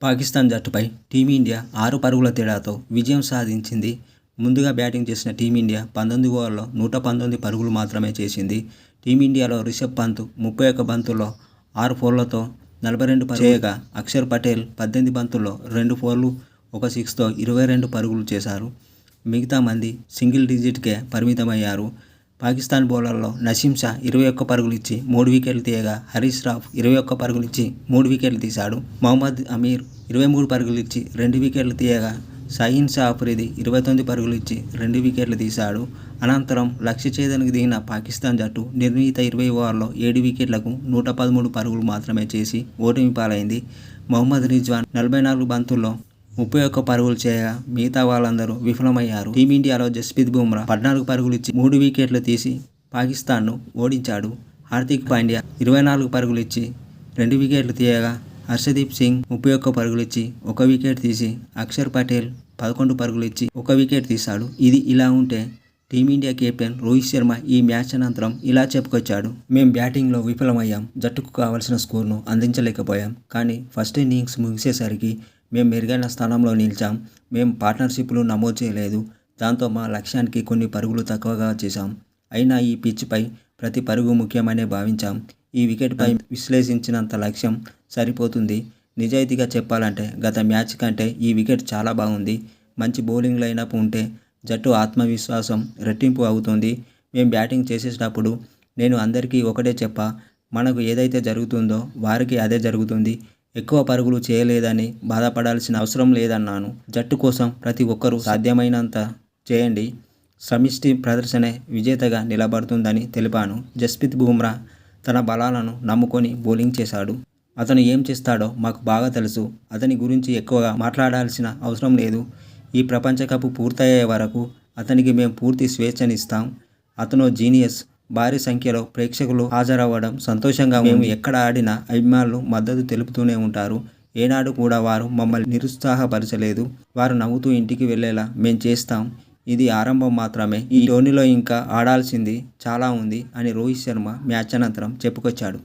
Pakistan జట్టుపై team India 6 పరుగుల తేడాతో విజయం సాధించింది. ముందుగా బ్యాటింగ్ చేసిన టీమిండియా 19 ఓవర్లలో 119 పరుగులు మాత్రమే చేసింది. టీమిండియాలో రిషబ్ పంత్ 31 బంతుల్లో 6 ఫోర్లతో 42 పరుగులు చేయగా, అక్షర్ పటేల్ 18 బంతుల్లో 2 ఫోర్లు, 1 సిక్స్తో 22 పరుగులు చేశారు. మిగతా మంది సింగిల్ డిజిట్కే పరిమితమయ్యారు. పాకిస్తాన్ బౌలర్లలో నసీం షా 21 పరుగులు ఇచ్చి 3 వికెట్లు తీయగా, హరీష్ రావ్ 21 పరుగులు ఇచ్చి 3 వికెట్లు తీశాడు. మహమ్మద్ అమీర్ 23 పరుగులు ఇచ్చి 2 వికెట్లు తీయగా, షాహీన్ షా అఫ్రిది 29 పరుగులు ఇచ్చి 2 వికెట్లు తీశాడు. అనంతరం లక్ష్య ఛేదనకు దిగిన పాకిస్తాన్ జట్టు నిర్ణీత 20 ఓవర్లలో 7 వికెట్లకు 113 పరుగులు మాత్రమే చేసి ఓటమి పాలైంది. మొహమ్మద్ రిజ్వాన్ 44 బంతుల్లో 31 పరుగులు చేయగా, మిగతా వాళ్ళందరూ విఫలమయ్యారు. టీమిండియాలో జస్ప్రీత్ బుమ్రా 14 పరుగులు ఇచ్చి 3 వికెట్లు తీసి పాకిస్తాన్ను ఓడించాడు. హార్దిక్ పాండ్యా 24 పరుగులు ఇచ్చి 2 వికెట్లు తీయగా, హర్షదీప్ సింగ్ 31 పరుగులు ఇచ్చి 1 వికెట్ తీసి, అక్షర్ పటేల్ 11 పరుగులు ఇచ్చి 1 వికెట్ తీశాడు. ఇది ఇలా ఉంటే టీమిండియా కెప్టెన్ రోహిత్ శర్మ ఈ మ్యాచ్ అనంతరం ఇలా చెప్పుకొచ్చాడు. మేం బ్యాటింగ్లో విఫలమయ్యాం, జట్టుకు కావాల్సిన స్కోర్ను అందించలేకపోయాం. కానీ ఫస్ట్ ఇన్నింగ్స్ ముగిసేసరికి మేం మెరుగైన స్థానంలో నిలిచాం. మేం పార్ట్నర్షిప్లు నమోదు చేయలేదు. దాంతో మా లక్ష్యానికి కొన్ని పరుగులు తక్కువగా చేశాం. అయినా ఈ పిచ్పై ప్రతి పరుగు ముఖ్యమనే భావించాం. ఈ వికెట్పై విశ్లేషించినంత లక్ష్యం సరిపోతుంది. నిజాయితీగా చెప్పాలంటే గత మ్యాచ్ కంటే ఈ వికెట్ చాలా బాగుంది. మంచి బౌలింగ్ లైనప్ ఉంటే జట్టు ఆత్మవిశ్వాసం రెట్టింపు అవుతుంది. మేం బ్యాటింగ్ చేసేటప్పుడు నేను అందరికీ ఒకటే చెప్పా, మనకు ఏదైతే జరుగుతుందో వారికి అదే జరుగుతుంది. ఎక్కువ పరుగులు చేయలేదని బాధపడాల్సిన అవసరం లేదన్నాను. జట్టు కోసం ప్రతి ఒక్కరూ సాధ్యమైనంత చేయండి. సమిష్టి ప్రదర్శనే విజేతగా నిలబడుతుందని తెలిపాను. జస్ప్రీత్ బుమ్రా తన బలాలను నమ్ముకొని బౌలింగ్ చేశాడు. అతను ఏం చేస్తాడో మాకు బాగా తెలుసు. అతని గురించి ఎక్కువగా మాట్లాడాల్సిన అవసరం లేదు. ఈ ప్రపంచ కప్ పూర్తయ్యే వరకు అతనికి మేం పూర్తి స్వేచ్ఛనిస్తాం. అతను జీనియస్. భారీ సంఖ్యలో ప్రేక్షకులు హాజరవ్వడం సంతోషంగా ఉంది. మేము ఎక్కడ ఆడినా అభిమానులు మద్దతు తెలుపుతూనే ఉంటారు. ఏనాడు కూడా వారు మమ్మల్ని నిరుత్సాహపరచలేదు. వారు నవ్వుతూ ఇంటికి వెళ్ళేలా మేం చేస్తాం. ఇది ఆరంభం మాత్రమే. ఈ టోర్నీలో ఇంకా ఆడాల్సింది చాలా ఉంది అని రోహిత్ శర్మ మ్యాచ్ అనంతరం చెప్పుకొచ్చాడు.